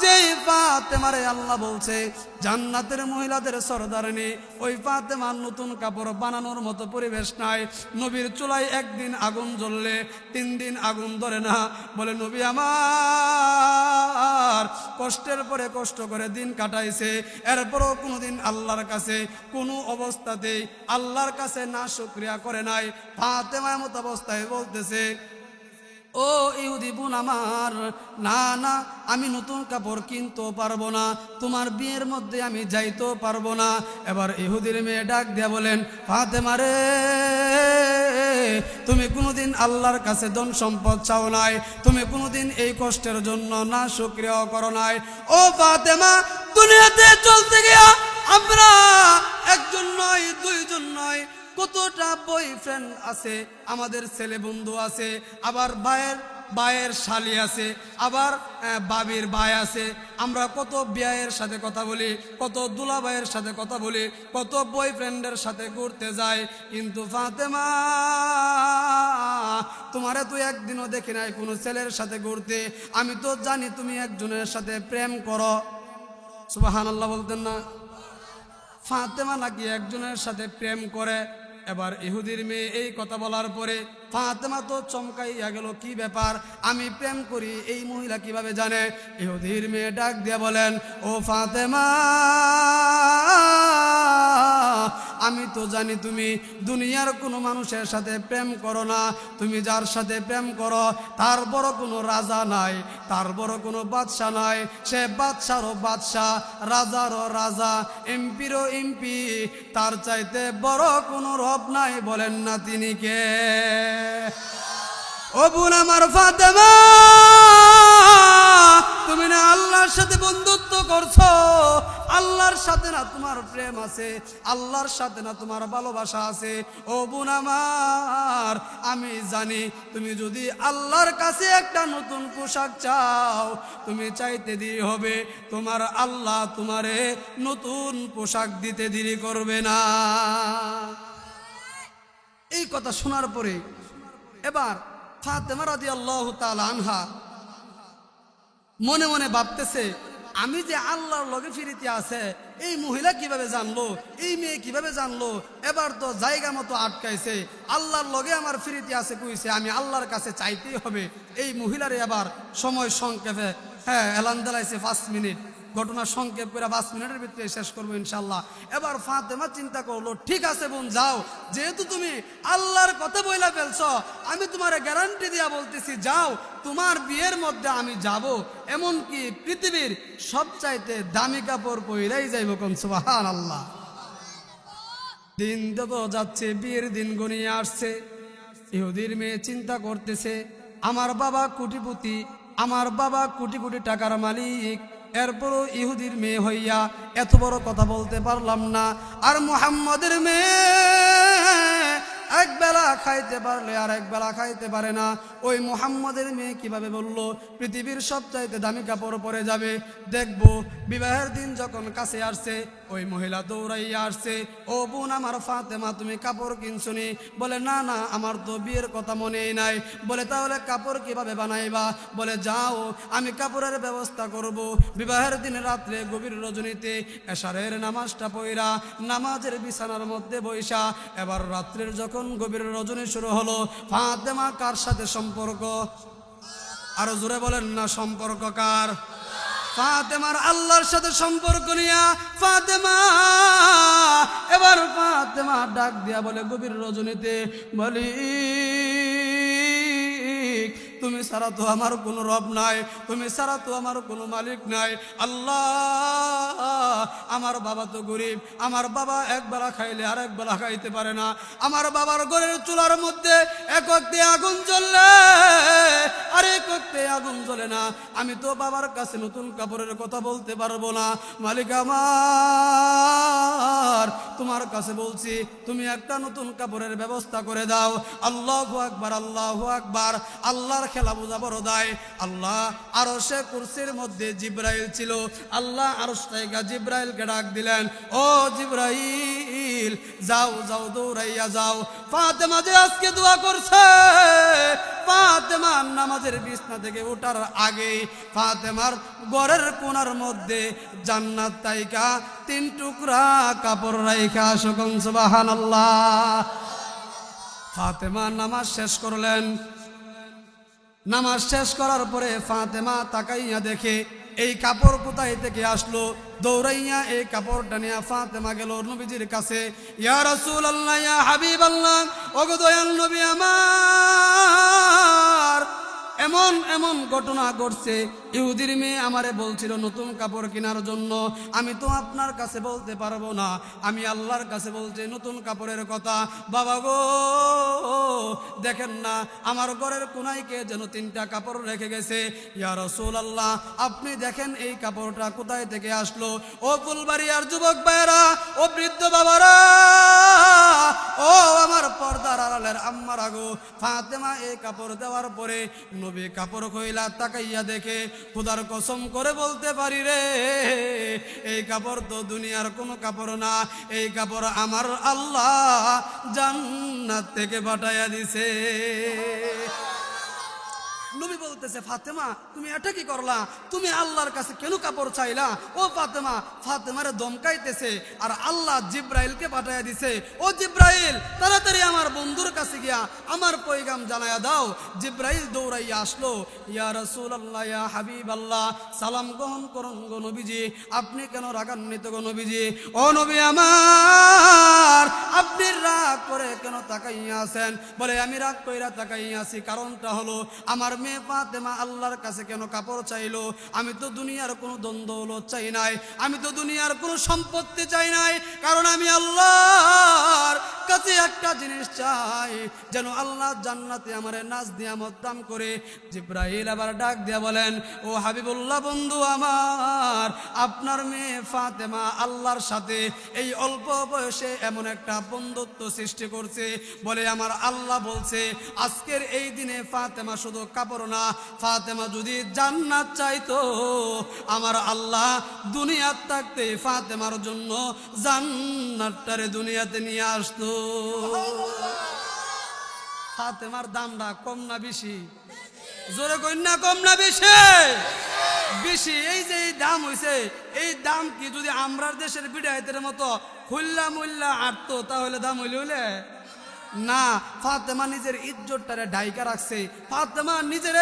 যেই ফাতেমারে আল্লাহ বলছে জান্নাতের মহিলাদের সরদারনি, ওই ফাতেমার নতুন কাপড় বানানোর মতো পরিবেশ নাই। নবীর চুলায় একদিন আগুন জ্বললে 3 দিন আগুন ধরে না। বলে নবী আমার কষ্টের পরে কষ্ট করে দিন কাটাইছে, এরপরও কোনোদিন আল্লাহর কাছে কোনো অবস্থাতেই আল্লাহর কাছে না শুকরিয়া করে নাই। ফাতেমা মতো অবস্থায় বলতেছে ও ইহুদি বোন আমার না না, আমি নতুন কাপড় কিনতেও পারবো না, তোমার বিয়ের মধ্যে আমি যাইতেও পারবো না। এবার ইহুদির মেয়ে ডাক দিয়া বলেন ফাতেমা রে, তুমি কোনোদিন আল্লাহর কাছে ধন সম্পদ চাও নাই, তুমি কোনোদিন এই কষ্টের জন্য না শুকরিয়া করো নাই। ও ফাতেমা, দুনিয়াতে চলতে গিয়া আমরা একজন নয় দুইজন নয়, কতটা বয়ফ্রেন্ড আছে, আমাদের ছেলে বন্ধু আছে, আবার ভাইয়ের শালি আছে, আবার বাবির ভাই আছে, আমরা কত বিয়ের সাথে কথা বলি, কত দুলা ভাইয়ের সাথে কথা বলি, কত বয়ফ্রেন্ডের সাথে ঘুরতে যাই, কিন্তু ফাতেমা তোমারে তো একদিনও দেখি নাই কোনো ছেলের সাথে ঘুরতে। আমি তো জানি তুমি একজনের সাথে প্রেম করো। সুবহানাল্লাহ বলতেন না? ফাতেমা নাকি একজনের সাথে প্রেম করে। এবার ইহুদির মেয়ে এই কথা বলার পরে ফাতেমা তো চমকাইয়া গেল, কি ব্যাপার, আমি প্রেম করি এই মহিলা কিভাবে জানে? ইহুদির মেয়ে ডাক দিয়ে বলেন, ও ফাতেমা, আমি তো জানি তুমি দুনিয়ার কোনো মানুষের সাথে প্রেম করো না। তুমি যার সাথে প্রেম করো তার বড় কোনো রাজা নাই, তার বড় কোনো বাদশা নাই। সে বাদশারও বাদশা, রাজারও রাজা, এমপিরও এমপি, তার চাইতে বড় কোনো রব নাই। বলেন না তিনি কে? ও বোন আমার ফাতেমা, তুমি না আল্লাহর সাথে বন্ধুত্ব করছো, আল্লাহর সাথে না তোমার প্রেম আছে, আল্লাহর সাথে না তোমার ভালোবাসা আছে। ও বোন আমার, আমি জানি তুমি যদি আল্লাহর কাছে একটা নতুন পোশাক চাও, তুমি চাইতে দেরি হবে, তোমার আল্লাহ তোমারে নতুন পোশাক দিতে দেরি করবে না। এই কথা শোনার পরে এবার ফাতেমা রাদিয়াল্লাহু তাআলা আনহা মনে মনে ভাবতেছে, আমি যে আল্লাহর লগে ফিরিতে আছে, এই মহিলা কিভাবে জানলো, এই মেয়ে কিভাবে জানলো? এবার তো জায়গা মতো আটকাইছে, আল্লাহর লগে আমার ফিরিতে আছে কইছে, আমি আল্লাহর কাছে চাইতেই হবে। এই মহিলারে আবার সময় সংক্ষেপে এলান দিলাইছে 5 মিনিট, ঘটনা সংক্ষেপ করে 5 মিনিটের ভিতরে শেষ করবো ইনশাল্লাহ। এবার ফাতেমা চিন্তা করলো, ঠিক আছে বোন যাও, যেহেতু তুমি আল্লাহর কথা বইলা ফেলছো, আমি তোমার গ্যারান্টি দিয়া বলতেছি, যাও, তোমার বিয়ের মধ্যে আমি যাব, এমনকি পৃথিবীর সবচাইতে দামি কাপড় পইরাই যাইব। কোন সুবহানাল্লাহ। দিন যত যাচ্ছে, বিয়ের দিন গনিয়ে আসছে, ইহুদির মেয়ে চিন্তা করতেছে, আমার বাবা কোটিপতি, আমার বাবা কোটি কোটি টাকার মালিক, এরপরও ইহুদির মেয়ে হইয়া এত বড় কথা বলতে পারলাম না। আর মুহাম্মদের মেয়ে এক বেলা খাইতে পারলে আর এক বেলা খাইতে পারে না। ওই মুহাম্মদের মেয়ে কিভাবে বলল পৃথিবীর সবচাইতে দামি কাপড় পরে যাবে? দেখবো বিবাহের দিন যখন কাছে আসছে, ওই মহিলা দৌড়াইয়া আসছে, ও বোন আমার ফাতেমা, তুমি কাপড় কিনছনি? বলে না না, আমার তো বিয়ের কথা মনেই নাই। বলে তাহলে কাপড় কিভাবে বানাইবা? বলে যাও, আমি কাপড়ের ব্যবস্থা করব। বিবাহের দিনে রাত্রে গভীর রজনীতে এশারের নামাজটা পড়া নামাজের বিছানার মধ্যে বৈশা, এবার রাত্রের যখন গভীর রজনী শুরু হলো, ফাতেমা কার সাথে সম্পর্ক? আরো জোরে বলেন না, সম্পর্ক কার? ফাতেমার আল্লাহর সাথে সম্পর্ক নিয়া ফাতেমা, এবার ফাতেমা ডাক দিয়া বলে গভীর রজনীতে, বলি তুমি ছাড়া তো আমার কোনো রব নাই, তুমি ছাড়া তো আমার কোনো মালিক নাই। আল্লাহ, আমার বাবা তো গরিব, আমার বাবা এক বেলা খাইলে আর এক বেলা খাইতে পারে না। আমার বাবার ঘরের চুলার মধ্যে একতে আগুন জ্বললে আর একতে আগুন জ্বলে না। আমি তো বাবার কাছে নতুন কাপড়ের কথা বলতে পারবো না। মালিক আমার, তোমার কাছে বলছি, তুমি একটা নতুন কাপড়ের ব্যবস্থা করে দাও। আল্লাহু আকবার, আল্লাহু আকবার। আল্লাহর খেলা বোঝা বড় দায়। আল্লাহ আরশে কুরসির মধ্যে জিব্রাইল ছিল, আল্লাহ আরশ থেকে জিব্রাইলকে ডাক দিলেন, ও জিব্রাইল, যাও যাও, দৌড়াইয়া যাও। ফাতেমা যে আজকে দোয়া করছে, ফাতেমা নামাজের বিছনা থেকে ওঠার আগে ফাতেমার ঘরের কোণার মধ্যে জান্নাত তাইকা 3 টুকরা কাপড় রাইখা, সকল সুবহানাল্লাহ। ফাতেমা নামাজ শেষ করলেন। নামাজ শেষ করার পরে ফাতেমা তাকাইয়া দেখে এই কাপড় কোথায় থেকে আসলো। দৌড়াইয়া এই কাপড়টা নিয়ে ফাতেমা গেল নবীজির কাছে। ইয়া রাসূলুল্লাহ, ইয়া হাবিবাল্লাহ, ওগো দয়াল নবী আমার, এমন এমন ঘটনা ঘটছে, ইহুদির মেয়ে আমারে বলছিল নতুন কাপড় কেনার জন্য। আমি তো আপনার কাছে বলতে পারবো না, আমি আল্লাহর কাছে বলছি নতুন কাপড়ের কথা। বাবা গো, দেখেন না আমার ঘরের কোনায় কে যেন 3টা কাপড় রেখে গেছে। ইয়া রাসূলুল্লাহ, আপনি দেখেন এই কাপড়টা কোথায় থেকে আসলো। ও ফুলবাড়িয়ার যুবক ভাইরা, ও বৃদ্ধ বাবারা, ও আমার পর্দার আড়ালের আম্মারা গো, ফাতেমা এই কাপড় দেওয়ার পরে নবী কাপড় কইলা তাকাইয়া দেখে, খোদার কসম করে বলতে পারি রে, এই কাপড় তো দুনিয়ার কোনো কাপড় না, এই কাপড় আমার আল্লাহ জান্নাত থেকে পাঠাইয়া দিছে। নবী বলতেছে, ফাতেমা তুমি এটা কি করলা? তুমি আল্লাহর কাছে কেন কাপড় চাইলা? ও ফাতেমা, ফাতেমারে দমকাইতেছে। আর আল্লাহ জিব্রাইলকে পাঠাইয়া দিছে, ও জিব্রাইল তাড়াতাড়ি আমার বন্ধুর কাছে গিয়া আমার পয়গাম জানায়া দাও। জিব্রাইল দৌড়াইয়া আসলো, ইয়া রাসূলুল্লাহ, ইয়া হাবিবাল্লাহ, সালাম গ্রহণ করুন গো নবীজি, আপনি কেন রাগান্বিত গো নবীজি? ও নবী আমার, আপনি রাগ করে কেন তাকাইয়া আছেন? বলে, আমি রাগ কইরা তাকাইয়া আছি, কারণটা হলো আমার মেয়ে ফাতেমা আল্লাহর কাছে কেন কাপড় চাইলো? আমি তো দুনিয়ার কোনো দ্বন্দ্ব চাই নাই, আমি তো দুনিয়ার কোনো সম্পত্তি চাই নাই, কারণ আমি আল্লাহর কাছে একটা জিনিস চাই, যেন আল্লাহ জান্নাতে আমারে নাজ নিয়ামত দান করে। জিব্রাইল আবার ডাক দিয়া বলেন, ও হাবিবুল্লাহ বন্ধু আমার, আপনার মেয়ে ফাতেমা আল্লাহর সাথে এই অল্প বয়সে এমন একটা বন্ধুত্ব সৃষ্টি করছে। বলে, আমার আল্লাহ বলছে আজকের এই দিনে ফাতেমা শুধু কাপড় না, ফাতেমা যদি জান্নাত চাইতো, আমার আল্লাহ দুনিয়ার থাকতে ফাতেমার জন্য জান্নাতটারে দুনিয়াতে নিয়ে আসতো। ফাতেমার দামটা কম না বেশি? জোরে কই না, কম না বেশি? বেশি। এই যে এই দাম হইছে, এই দাম কি যদি আমরার দেশের বিড়াইতের মতো হুল্লা মুল্লা আটতো তাহলে দাম হইলে না। ফাতেমা নিজের ইজ্জতটারে ঢাইকা রাখছে, ফাতেমা নিজের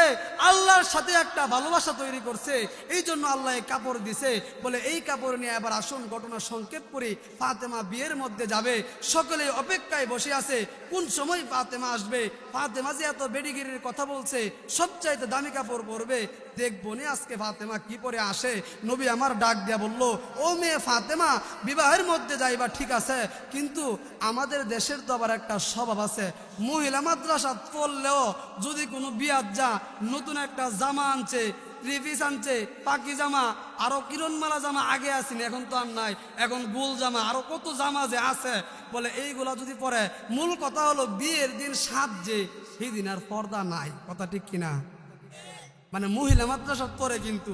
আল্লাহর সাথে একটা ভালোবাসা তৈরি করছে, এই জন্য আল্লাহ এই কাপড় দিছে। বলে, এই কাপড় নিয়ে এবার আসুন ঘটনা সংক্ষেপ করি। ফাতেমা বিয়ের মধ্যে যাবে, সকলে অপেক্ষায় বসে আছে কোন সময় ফাতেমা আসবে। ফাতেমা যে এত বেডিগিরির কথা বলছে, সবচাইতে দামি কাপড় পরবে, দেখবো নি আজকে ফাতেমা কি পরে আসে। নবী আমার ডাক দিয়া বলল, ও মেয়ে ফাতেমা, বিবাহের মধ্যে যাইবা ঠিক আছে, কিন্তু আমাদের দেশের তো আবার একটা স্বভাব আছে, মহিলা মাদ্রাসা পড়লেও যদি কোনো বিয়াত যা নতুন একটা জামা আনছে, রিভিস আনছে, পাকি জামা, আরো কিরণমালা জামা আগে আসেনি, এখন তো আর নাই, এখন গোল জামা, আরো কত জামা যে আছে, বলে এইগুলা যদি পরে, মূল কথা হলো বিয়ের দিন সাজ যে, সেই দিন আর পর্দা নাই। কথা ঠিক কিনা? মানে মহিলা মাদ্রাসা পরে, কিন্তু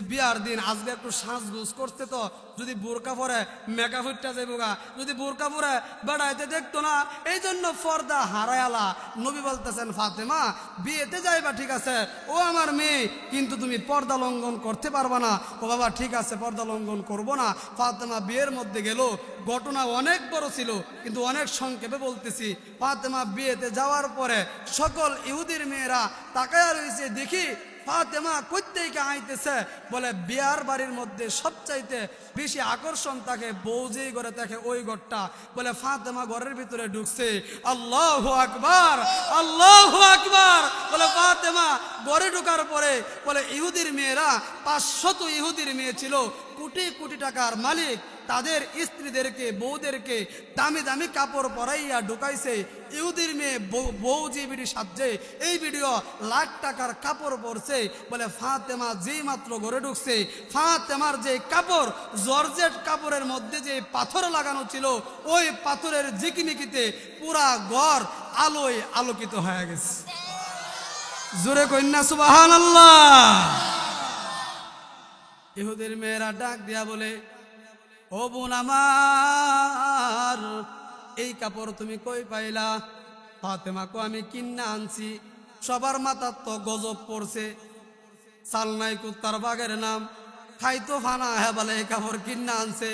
বিয়ার দিন আজকে একটু সাজগুজ করতে, তো যদি বোরকা পরে মেকআপ উঠতে যাইব গা, যদি বোরকা পরে বেড়াইতে দেখতো না, এই জন্য পর্দা হারায়ালা। নবী বলতেছেন, ফাতেমা বিয়েতে যাইবা ঠিক আছে, ও আমার মেয়ে, কিন্তু তুমি পর্দা লঙ্ঘন করতে পারবা না। ও বাবা ঠিক আছে, পর্দা লঙ্ঘন করবো না। ফাতেমা বিয়ের মধ্যে গেল। ঘটনা অনেক বড় ছিল, কিন্তু অনেক সংক্ষেপে বলতেছি। ফাতেমা বিয়েতে যাওয়ার পরে সকল ইহুদির মেয়েরা তাকায়া রয়েছে, দেখি ফাতেমা কইতেইকা আইতেছে। বলে, বিয়ার বাড়ির মধ্যে সবচাইতে বেশি আকর্ষণ তাকে বউ যেই ঘরে থাকে ওই ঘরটা। বলে, ফাতেমা ঘরের ভিতরে ঢুকছে, আল্লাহু আকবার, আল্লাহু আকবার। বলে, ফাতেমা ঘরে ঢুকার পরে বলে, ইহুদির মেয়েরা 500 ইহুদির মেয়ে ছিল, কোটি কোটি টাকার মালিক, তাদের স্ত্রীদেরকে বউদেরকে দামি দামি কাপড় পরাইয়া ঢুকাইছে। ইহুদির মেয়ে বউ যে বিড়ি সাজছে, এই ভিডিও লাখ টাকার কাপড় পরছে। বলে, ফাতেমা যেই মাত্র ঘরে ঢুকছে, ফাতেমার যে কাপড়, জর্জেট কাপড়ের মধ্যে যে পাথর লাগানো ছিল, ওই পাথরের ঝিকিমিকিতে পুরা ঘর আলোয় আলোকিত হয়ে গেছে। জোরে কন্যা সুবহানাল্লাহ। ইহুদির মেয়েরা ডাক দিয়া বলে, ও বোন আমার, এই কাপড় তুমি কই পাইলা? ফাতেমা কো, আমি কিন্না আনছি। সবার মাথার তো গজব পড়ছে, সালনাই কুত্তার বাগের নাম, খাইতো ফানা হ্যাঁ বলে এই কাপড় কিন্না আনছে।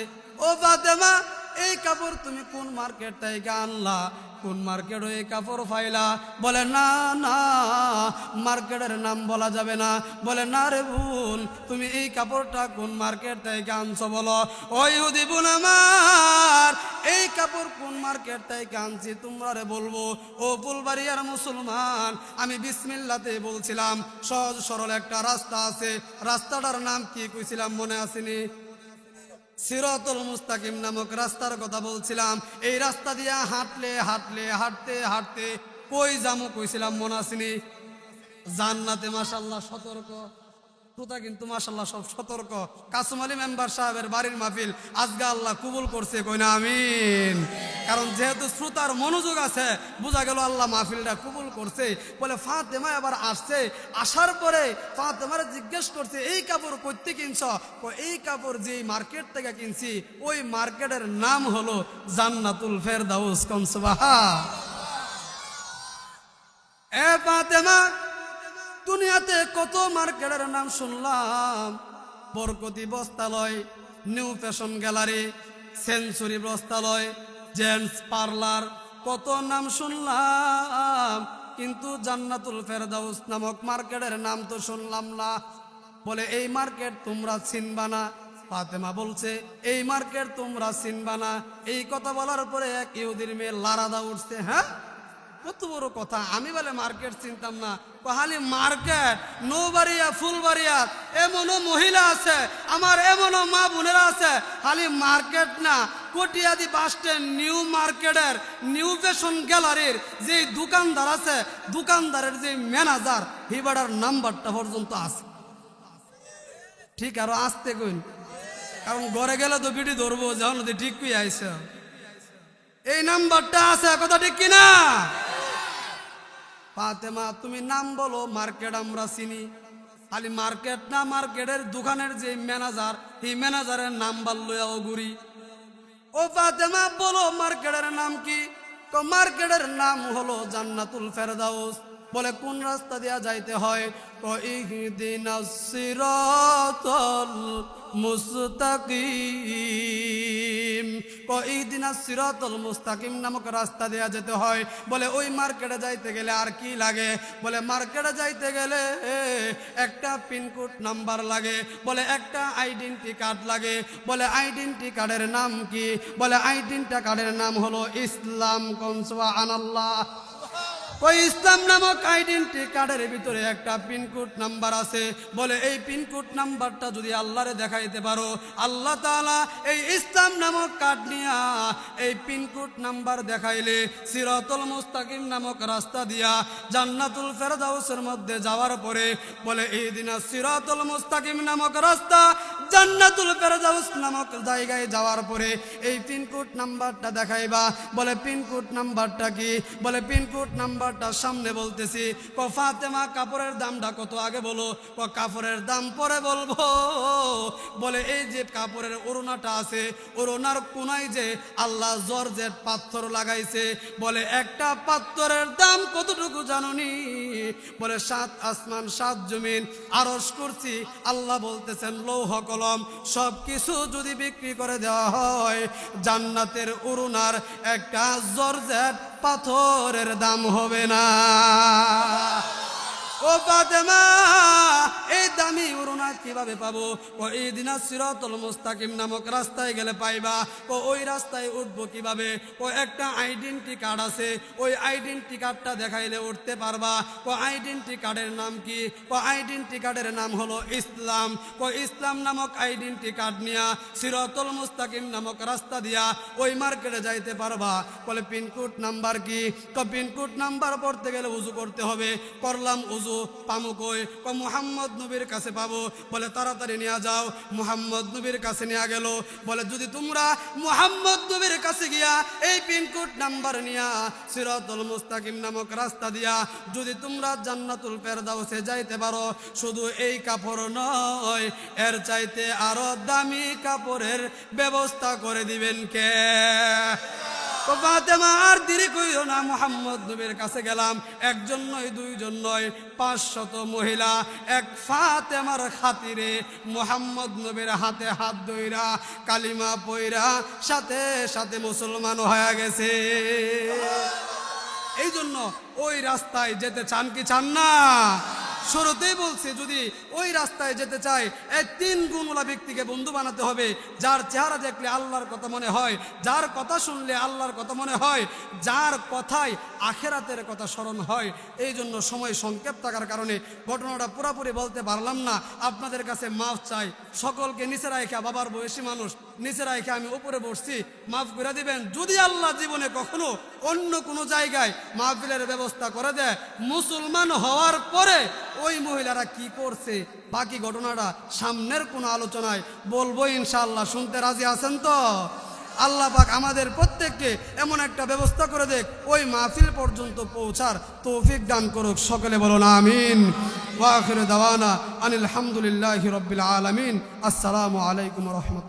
ও ফাতেমা, এই কাপড় তুমি কোন মার্কেট থেকে আনলা? কোন মার্কেট এই কাপড় পাইলা? বলে, না না, মার্কেটের নাম বলা যাবে না। বলে, না রে বোন, তুমি এই কাপড়টা কোন মার্কেট থেকে আনছো বলো। ও ইহুদি বোন আমার, এই কাপড় কোন মার্কেট থেকে আনছি তোমরা রে বলবো। ও ফুলবাড়িয়ার মুসলমান, আমি বিসমিল্লাতে বলছিলাম, সহজ সরল একটা রাস্তা আছে, রাস্তাটার নাম কি কইছিলাম মনে আসেনি? সিরাতুল মুস্তাকিম নামক রাস্তার কথা বলছিলাম। এই রাস্তা দিয়ে হাঁটলে হাঁটলে হাঁটতে হাঁটতে কই যামু কইছিলাম মনে আসেনি? জান্নাতে। মাশাআল্লাহ সতর্ক শ্রোতা, কিন্তু মাশাআল্লাহ সব সতর্ক। কাসুম আলী মেম্বার সাহেবের বাড়ির মাহফিল আজকে আল্লাহ কবুল করছে, কই না আমিন? কারণ যেহেতু শ্রোতার মনোযোগ আছে, বোঝা গেল আল্লাহ মাহফিলটা কবুল করছে। বলে, ফাতেমা এবার আসছে। আসার পরে ফাতেমারে জিজ্ঞেস করছে, এই কাপড় কইতে কিনছ? এই কাপড় যে মার্কেট থেকে কিনছি, ওই মার্কেটের নাম হলো জান্নাতুল ফেরদাউস। কোন সুবহান। এ ফাতেমা, দুনিয়াতে কত মার্কেটের নাম শুনলাম, বরকতি বস্ত্রালয়, নিউ ফ্যাশন গ্যালারি, সেঞ্চুরি বস্ত্রালয়, জেন্টস পার্লার, কত নাম শুনলাম, কিন্তু জান্নাতুল ফেরদাউস নামক মার্কেটের নাম তো শুনলাম না। বলে এই মার্কেট তোমরা চিনবা না। ফাতেমা বলছে এই মার্কেট তোমরা চিনবা না। এই কথা বলার পরে এক ইহুদির মেয়ে লারাদা উঠছে, হ্যাঁ কত বড় কথা, আমি বলে মার্কেট চিনতাম না। খালি মার্কেট নৌবাড়িয়া ফুলবাড়িয়া এমনও মহিলা আছে, আমার এমনও মা বোনেরা আছে, খালি মার্কেট না, কটিয়াদি বাস স্ট্যান্ড নিউ মার্কেটের নিউ ফ্যাশন গ্যালারির যে দোকানদার আছে, দোকানদারের যে ম্যানেজার হিবাড়ার নাম্বারটা পর্যন্ত আছে। ঠিক আরো আসতে কইন, কারণ ঘরে গেলে তো বিটি ধরবো, যখন ঠিক কই আইসে এই নাম্বারটা আছে, কথা ঠিক কিনা? ফাতেমা তুমি নাম বলো, মার্কেট আমরা চিনি। খালি মার্কেট না, মার্কেটের দোকানের যে ম্যানেজার, এই ম্যানেজারের নাম্বার লইয়া ঘুরি। ও ফাতেমা বলো মার্কেটের নাম কি? মার্কেটের নাম হলো জান্নাতুল ফেরদাউস। বলে কোন রাস্তা দিয়া যাইতে হয়? ইহদিনাস সিরাতাল মুস্তাকিম, ইহদিনাস সিরাতাল মুস্তাকিম নামক রাস্তা দিয়া যেতে হয়। বলে ওই মার্কেটে যাইতে গেলে আর কি লাগে? বলে মার্কেটে যাইতে গেলে একটা পিনকোড নাম্বার লাগে, বলে একটা আইডেন্টি কার্ড লাগে। বলে আইডেন্টি কার্ডের নাম কি? বলে আইডেন্টি কার্ডের নাম হলো ইসলাম। কোন সুবহানাল্লাহ। ওই ইসলাম নামক আইডেন্টি কার্ডের ভিতরে একটা পিনকোড নাম্বার আছে। বলে এই পিনকোড নাম্বারটা যদি আল্লাহরে দেখাইতে পারো, আল্লাহ তাআলা এই ইসলাম নামক কার্ড নিয়া এই পিনকোড নাম্বার দেখাইলে সিরাতুল মুস্তাকিম নামক রাস্তা দিয়া জান্নাতুল ফেরদাউসের মধ্যে যাওয়ার পরে, বলে এই দিনা সিরাতুল মুস্তাকিম নামক রাস্তা জান্নাতুল ফেরদাউস নামক জায়গায় যাওয়ার পরে এই পিনকোড নাম্বারটা দেখাইবা। বলে পিনকোড নাম্বারটা কি? বলে পিনকোড নাম্বারটা সামনে বলতেছি। ফাতেমা কাপড়ের দামটা কত আগে বলো? কাপড়ের দাম পরে বলবো। বলে এই যে কাপড়ের ওড়নাটা আছে, ওড়নার কোনায় যে আল্লাহ জর্জেট পাথর লাগাইছে, বলে একটা পাথরের দাম কতটুকু জানুনি? বলে 7 আসমান 7 জমিন আরশ কুরসি। আল্লাহ বলতেছেন লৌহ কলম সব কিছু যদি বিক্রি করে দেওয়া হয়, জান্নাতের ওড়নার একটা জর্জেট পাথরের দাম হবে না। ও ফাতেমা এই দামি ওড়না কিভাবে পাবো? ও ইহদিনা সিরাতুল মুস্তাকিম নামক রাস্তায় গেলে পাইবা। ও ওই রাস্তায় উঠবো কিভাবে? ও একটা আইডেন্টি কার্ড আছে, ওই আইডেন্টি কার্ডটা দেখাইলে উঠতে পারবা। ও আইডেন্টি কার্ডের নাম কি? ও আইডেন্টি কার্ডের নাম হলো ইসলাম। ও ইসলাম নামক আইডেন্টি কার্ড নিয়া সিরাতুল মুস্তাকিম নামক রাস্তা দিয়া ওই মার্কেটে যাইতে পারবা। বলে পিনকোড নাম্বার কি? পিনকোড নাম্বার পড়তে গেলে উজু করতে হবে। করলাম উজু, পামু কই? মুহাম্মদ নবীর কাছে পাবো। বলে তাড়াতাড়ি নিয়ে যাও। মুহাম্মদ নবীর কাছে নিয়ে গেল। বলে যদি তোমরা মুহাম্মদ নবীর কাছে গিয়া এই পিনকোড নাম্বার নিয়া সিরাতুল মুস্তাকিম নামক রাস্তা দিয়া যদি তোমরা জান্নাতুল ফেরদাউসে যাইতে পারো, শুধু এই কাপড় নয়, এর চাইতে আরো দামি কাপড়ের ব্যবস্থা করে দিবেন কে? ফাতেমা আর দেরি কইও না, মুহাম্মদ নবীর কাছে গেলাম। একজন নয়, দুইজন নয়, 500 মহিলা এক ফাতেমার খাতিরে মুহাম্মদ নবীর হাতে হাত ধইরা কালিমা পয়রা সাথে সাথে মুসলমান হয়ে গেছে। এই জন্য ওই রাস্তায় যেতে চান কি চান না? শুরুতেই বলছি, যদি ওই রাস্তায় যেতে চাই, এই 3 গুণওয়ালা ব্যক্তিকে বন্ধু বানাতে হবে। যার চেহারা দেখলে আল্লাহর কথা মনে হয়, যার কথা শুনলে আল্লাহর কথা মনে হয়, যার কথায় আখেরাতের কথা স্মরণ হয়। এই জন্য সময় সংক্ষেপ থাকার কারণে ঘটনাটা পুরোপুরি বলতে পারলাম না। আপনাদের কাছে মাফ চাই। সকলকে নিচে রাখা, বাবার বয়সী মানুষ নিচে রাখা আমি উপরে বসছি, মাফ করে দিবেন। যদি আল্লাহ জীবনে কখনো অন্য কোনো জায়গায় মাহফিলের ব্যবস্থা করে দেয়, মুসলমান হওয়ার পরে ওই মহিলারা কি করছে বাকি ঘটনাটা সামনের কোনো আলোচনায় বলবো ইনশাআল্লাহ। শুনতে রাজি আছেন তো? আল্লাহ পাক আমাদের প্রত্যেককে এমন একটা ব্যবস্থা করে দেখ, ওই মাহফিল পর্যন্ত পৌঁছার তৌফিক দান করুক। সকলে বলুন আমিন। ওয়া আখিরু দাওয়ানা আনিল হামদুলিল্লাহি রাব্বিল আলামিন। আসসালামু আলাইকুম ওয়া রাহমাতুল্লাহ।